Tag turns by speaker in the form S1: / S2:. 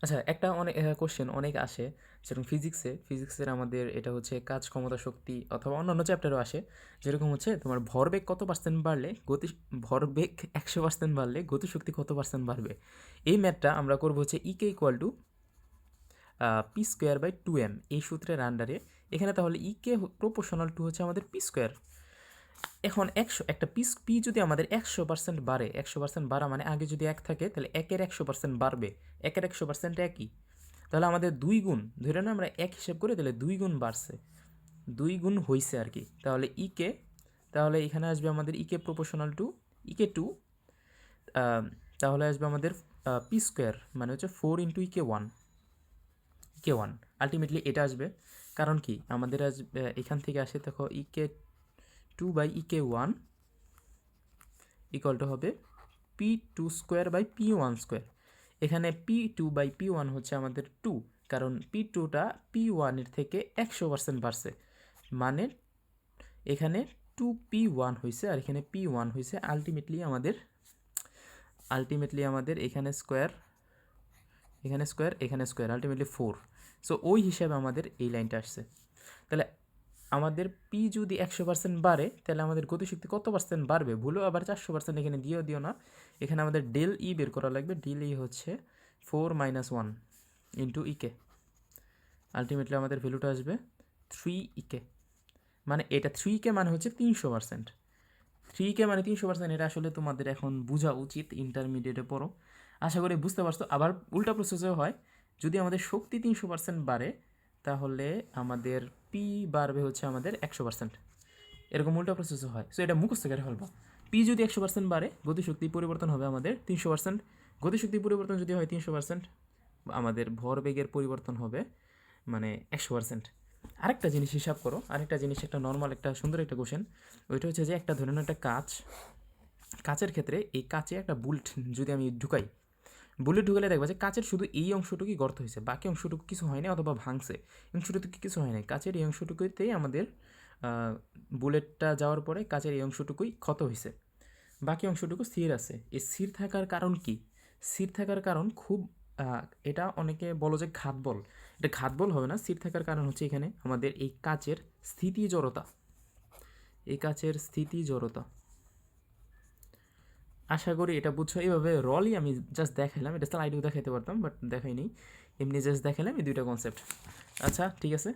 S1: আচ্ছা, একটা অনেক কোশ্চেন অনেক আসে, যেরকম ফিজিক্সের আমাদের এটা হচ্ছে কাজ, ক্ষমতা, শক্তি, অথবা অন্যান্য চ্যাপ্টারও আসে। যেরকম হচ্ছে তোমার ভরবেগ কত পার্সেন্ট বাড়লে ভরবেগ 100% বাড়লে গতিশক্তি কত পার্সেন্ট বাড়বে। এই ম্যাথটা আমরা করবো হচ্ছে E k equal to P square by 2m, এই সূত্রের আন্ডারে। এখানে তাহলে ইকে প্রপোর্শনাল টু হচ্ছে আমাদের পি স্কোয়ার। এখন একটা পি যদি আমাদের 100% বাড়ে, 100% বাড়া মানে আগে যদি 1 থাকে তাহলে 1-এর 100% বাড়বে, 1-এর 100% একই, তাহলে আমাদের 2 গুণ, ধরে না আমরা 1 হিসেব করে, তাহলে 2 গুণ বাড়ছে, 2 গুণ হইছে আর কি। তাহলে ইকে, তাহলে এখানে আসবে আমাদের ইকে প্রপোর্শনাল টু ইকে টু, তাহলে আসবে আমাদের পি স্কোয়ার মানে হচ্ছে 4 ইকে 1, ইকে 1 আলটিমেটলি এটা আসবে। কারণ কি আমাদের আসবে এখান থেকে আসে, দেখো E k 2 by E k 1 equal to হবে P two square by P one square. এখানে P two by P one হচ্ছে আমাদের 2, কারণ পি টুটা পি ওয়ানের থেকে 100% বাড়ছে, মানে এখানে 2p1 হয়েছে আর এখানে p1 হয়েছে। আলটিমেটলি আমাদের এখানে স্কোয়ার, এখানে স্কোয়ার, এখানে স্কোয়ার, আলটিমেটলি 4। সো ওই হিসাবে আমাদের এই লাইনটা আসছে। তাহলে আমাদের পি যদি 100% বাড়ে, তাহলে আমাদের গতিশক্তি কত পার্সেন্ট বাড়বে। ভুলেও আবার 400% এখানে দিও না, এখানে আমাদের ডেল ই বের করা লাগবে। ডেল ই হচ্ছে 4 - 1 ইন্টু ইকে, আলটিমেটলি আমাদের ভ্যালুটা আসবে 3 ইকে। মানে এটা 3 কে মানে হচ্ছে 300%। 3 কে মানে 300%, এটা আসলে তোমাদের এখন বোঝা উচিত, ইন্টারমিডিয়েটে পড়ো, আশা করি বুঝতে পারছো। আবার উল্টা প্রসেসেও হয়, যদি আমাদের শক্তি 300% বাড়ে, তাহলে আমাদের পি বাড়বে হচ্ছে আমাদের 100%, এরকম উল্টা প্রসেসও হয়। সো এটা মুখস্থ করে ফেলবা। পি যদি 100% বাড়ে, গতিশক্তি পরিবর্তন হবে আমাদের 300%। গতিশক্তি পরিবর্তন যদি হয় 300%, আমাদের ভরবেগের পরিবর্তন হবে মানে 100%। আরেকটা জিনিস হিসাব করো, আরেকটা জিনিস, একটা নর্মাল একটা সুন্দর একটা কোশ্চেন। ওইটা হচ্ছে যে একটা ধরুন একটা কাচের ক্ষেত্রে, এই কাচে একটা বুলেট যদি আমি ঢুকাই, বুলেট ঢুকালে দেখবা যে কাচের শুধু এই অংশটুকুই গর্ত হয়েছে, বাকি অংশটুকু কিছু হয় না অথবা ভাঙছে, এই অংশটুকু কিছু হয় না। কাচের এই অংশটুকুতেই আমাদের বুলেটটা যাওয়ার পরে কাচের এই অংশটুকুই ক্ষত হয়েছে, বাকি অংশটুকু স্থির আছে। এই স্থির থাকার কারণ কি? স্থির থাকার কারণ খুব, এটা অনেকে বলো যে ঘাত বল, এটা ঘাত বল হবে না। স্থির থাকার কারণ হচ্ছে এখানে আমাদের এই কাচের স্থিতি জড়তা, এই কাচের স্থিতি জড়তা। আশা করি এটা বুঝছো। এইভাবে রলি আমি জাস্ট দেখাইলাম, এটা স্লাইডেও দেখাইতে পারতাম বাট দেখাইনি, এমনি জাস্ট দেখাইলাম এই দুইটা কনসেপ্ট। আচ্ছা ঠিক আছে।